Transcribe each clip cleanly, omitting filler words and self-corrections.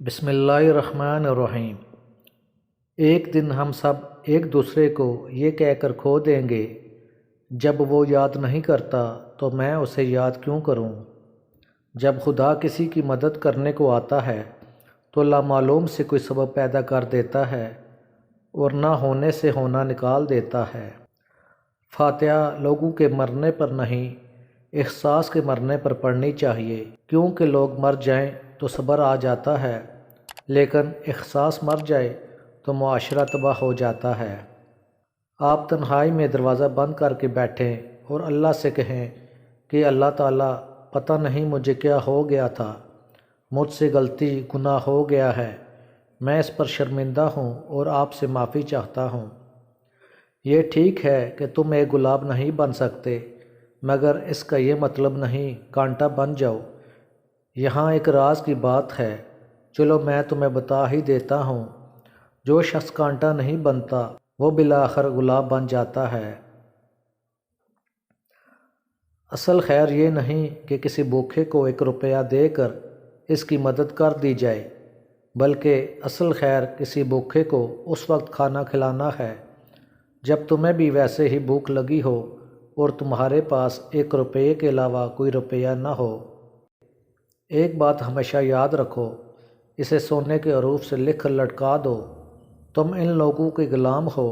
بسم اللہ الرحمن الرحیم۔ ایک دن ہم سب ایک دوسرے کو یہ کہہ کر کھو دیں گے، جب وہ یاد نہیں کرتا تو میں اسے یاد کیوں کروں۔ جب خدا کسی کی مدد کرنے کو آتا ہے تو لامعلوم سے کوئی سبب پیدا کر دیتا ہے اور نہ ہونے سے ہونا نکال دیتا ہے۔ فاتحہ لوگوں کے مرنے پر نہیں، احساس کے مرنے پر پڑھنی چاہیے، کیونکہ لوگ مر جائیں تو صبر آ جاتا ہے، لیکن احساس مر جائے تو معاشرہ تباہ ہو جاتا ہے۔ آپ تنہائی میں دروازہ بند کر کے بیٹھیں اور اللہ سے کہیں کہ اللہ تعالیٰ، پتہ نہیں مجھے کیا ہو گیا تھا، مجھ سے غلطی گناہ ہو گیا ہے، میں اس پر شرمندہ ہوں اور آپ سے معافی چاہتا ہوں۔ یہ ٹھیک ہے کہ تم ایک گلاب نہیں بن سکتے، مگر اس کا یہ مطلب نہیں کانٹا بن جاؤ۔ یہاں ایک راز کی بات ہے، چلو میں تمہیں بتا ہی دیتا ہوں۔ جو شخص کانٹا نہیں بنتا وہ بالآخر گلاب بن جاتا ہے۔ اصل خیر یہ نہیں کہ کسی بھوکے کو 1 روپیہ دے کر اس کی مدد کر دی جائے، بلکہ اصل خیر کسی بھوکے کو اس وقت کھانا کھلانا ہے جب تمہیں بھی ویسے ہی بھوک لگی ہو اور تمہارے پاس 1 روپے کے علاوہ کوئی روپیہ نہ ہو۔ ایک بات ہمیشہ یاد رکھو، اسے سونے کے حروف سے لکھ کر لٹکا دو۔ تم ان لوگوں کے غلام ہو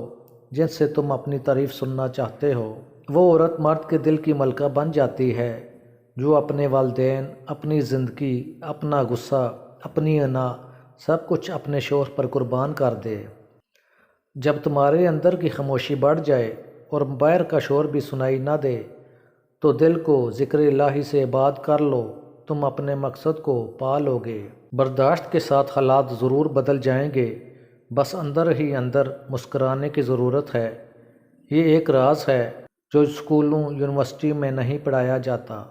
جن سے تم اپنی تعریف سننا چاہتے ہو۔ وہ عورت مرد کے دل کی ملکہ بن جاتی ہے جو اپنے والدین، اپنی زندگی، اپنا غصہ، اپنی انا، سب کچھ اپنے شوہر پر قربان کر دے۔ جب تمہارے اندر کی خاموشی بڑھ جائے اور باہر کا شور بھی سنائی نہ دے تو دل کو ذکر الہی سے آباد کر لو، تم اپنے مقصد کو پا لو گے۔ برداشت کے ساتھ حالات ضرور بدل جائیں گے، بس اندر ہی اندر مسکرانے کی ضرورت ہے۔ یہ ایک راز ہے جو اسکولوں، یونیورسٹی میں نہیں پڑھایا جاتا۔